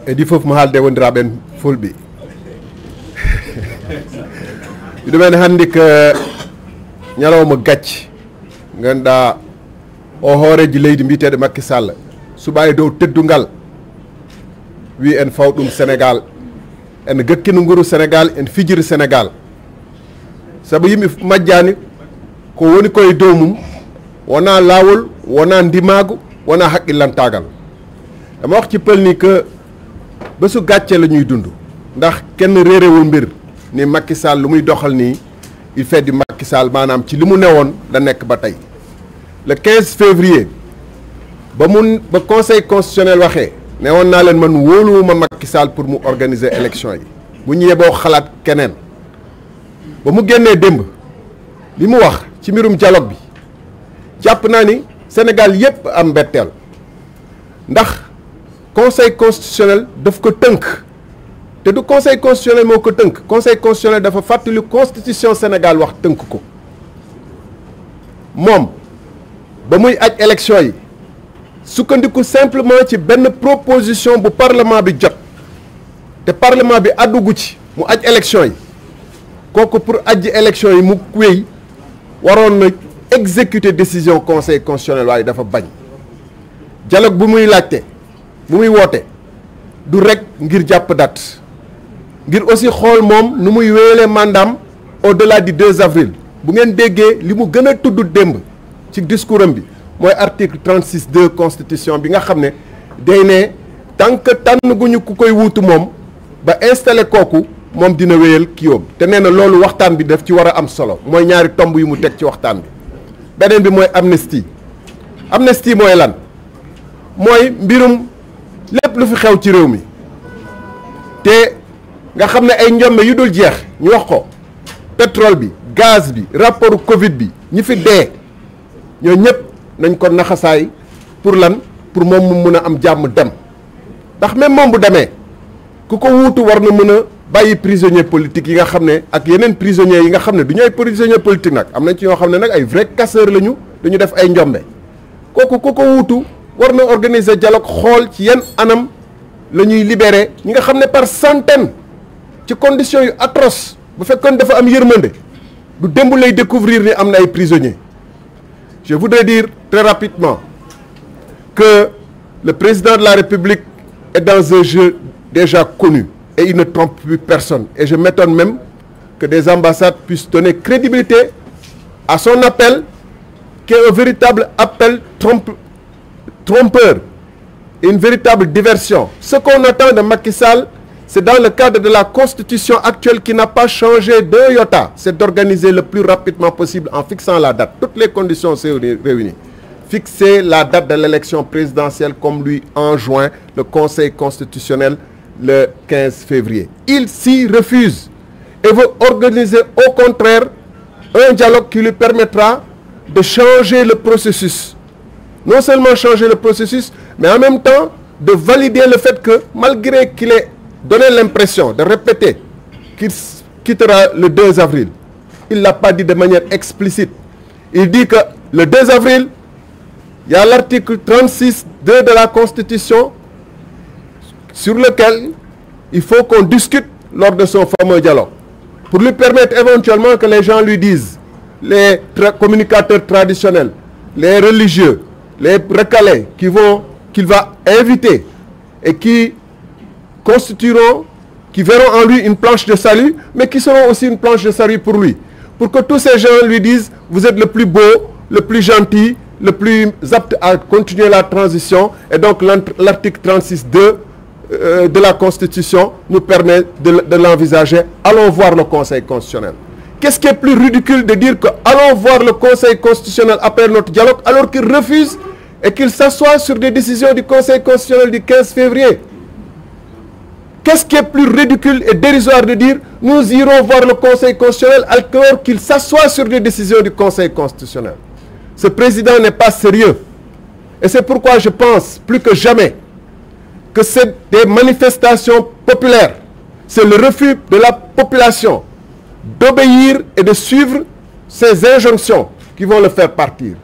edi fof mo haalde wondiraɓen fulɓe ɗumen hannde ko ñalawma gacce ganduɗa o hooreji leydi mbiteɗo Macky Sall suɓa e dow teddungal wi en faw ɗum Sénégal en gakkino nguru Sénégal en fijiri Sénégal saabu yimɓe majjani ko woni koye dow mum wona lawol wona ndimago wona haqqillantagal dama wax ci pël ni que bésu gàcce la ñuy dund ndax kenn réerewul mbir ni Macky Sall lu muy doxal nii il fait du Macky Sall maanaam ci li mu newoon la nekk ba tey le 15 février ba conseil constitutionnel waxee ne woon naa leen man wóoluwuma Macky Sall pour mu organiser élection yi bu ñu yeboo xalaat keneen ba mu génnee démb li mu wax ci mbirum dialogue bi jàpp naa ni Sénégal yépp am mbetteel ndax conseil constitutionnel daf ko tënk te du conseil constitutionnel moo ko tënk conseil constitutionnel dafa fàttali constitution Sénégal wax tënk ko moom ba muy aj élection yi sukkandiku simplement ci benn proposition bu parlement bi jot te parlement bi àddugu ci mu aj élection yi kooku pour ajji élection yi mu wéy waroon na exécuter décision conseil constitutionnel waaye dafa bañ dialogue bu muy laajte bu muy woote du rek ngir jàpp date ngir aussi xool moom nu muy wéyalee mandaam au-delà du 2 avril bu ngeen déggee li mu gën a tudd démb ci discours am bi mooy article 36(2) constitution bi nga xam ne day ne tant que tànn gu ñu ku koy wuutu moom ba installé kooku moom dina wéyal kiiwam te nee na loolu waxtaan bi daf ci war a am solo mooy ñaari tomb yu mu teg ci waxtaan bi beneen bi mooy amnistie mooy lan mooy mbirum lépp lu fi xew ci réew mi te nga xam ne ay njombe yu dul jeex ñu wax ko pétrole bi gaz bi rapport Covid bi ñi fi dee ñoo ñëpp nañ ko naxasaay pour lan pour moom mu mun a am jàmm dem ndax même moom bu demee ku ko wuutu war na mën a bàyyi prisonnier politique yi nga xam ne ak yeneen prisonniers yi nga xam ne du ñu ay prisonnier politique nag am nañ ci ñoo xam ne nag ay vrai casseur lañu dañu def ay njombe kooku ku ko wuutu war na organiser dialogue xool ci yan anam la ñuy libérer ñi nga xam ne par centaine ci conditions yu atroces bu fekkoon dafa am yërmande du démb lay découvrir ni am na ay prisonniers je voudrais dire très rapidement que le président de la République est dans un jeu déjà connu et il ne trompe plus personne et je m'étonne même que des ambassades puissent donner crédibilité à son appel qui est un véritable appel trompeur et une véritable diversion. Ce qu'on attend de Macky Sall, c'est dans le cadre de la constitution actuelle qui n'a pas changé d'un iota, c'est d'organiser le plus rapidement possible en fixant la date. Toutes les conditions sont réunies. Fixer la date de l'élection présidentielle comme lui enjoint le Conseil constitutionnel le 15 février. Il s'y refuse et veut organiser au contraire un dialogue qui lui permettra de changer le processus. Non seulement changer le processus, mais en même temps de valider le fait que malgré qu'il ait donné l'impression de répéter qu'il quittera le 2 avril, il ne l'a pas dit de manière explicite. Il dit que le 2 avril, il y a l'article 36(2) de la Constitution sur lequel il faut qu'on discute lors de son fameux dialogue. Pour lui permettre éventuellement que les gens lui disent, les communicateurs traditionnels, les religieux, les recalés qu'il va inviter et qui constitueront, qui verront en lui une planche de salut, mais qui seront aussi une planche de salut pour lui. Pour que tous ces gens lui disent, vous êtes le plus beau, le plus gentil, le plus apte à continuer la transition. Et donc l'article 36(2) de la Constitution nous permet de l'envisager. Allons voir le Conseil constitutionnel. Qu'est-ce qui est plus ridicule de dire que allons voir le Conseil constitutionnel après notre dialogue alors qu'il refuse et qu'il s'assoit sur des décisions du Conseil constitutionnel du 15 février? Qu'est-ce qui est plus ridicule et dérisoire de dire nous irons voir le Conseil constitutionnel alors qu'il s'assoit sur des décisions du Conseil constitutionnel? Ce président n'est pas sérieux. Et c'est pourquoi je pense plus que jamais que c'est des manifestations populaires. C'est le refus de la population d'obéir et de suivre ces injonctions qui vont le faire partir.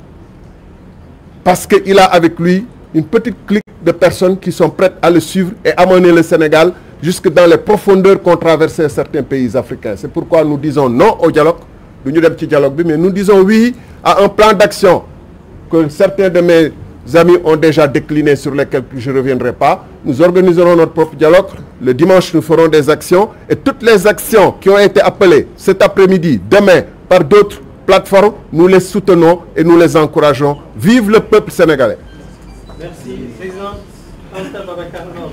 Parce qu'il a avec lui une petite clique de personnes qui sont prêtes à le suivre et amener le Sénégal jusque dans les profondeurs qu'ont traversé certains pays africains. C'est pourquoi nous disons non au dialogue, mais nous disons oui à un plan d'action que certains de mes amis ont déjà décliné, sur lesquels je ne reviendrai pas. Nous organiserons notre propre dialogue. Le dimanche, nous ferons des actions. Et toutes les actions qui ont été appelées cet après-midi, demain, par d'autres plateformes, nous les soutenons et nous les encourageons. Vive le peuple sénégalais. Merci. Président Anta Babacar Ngom.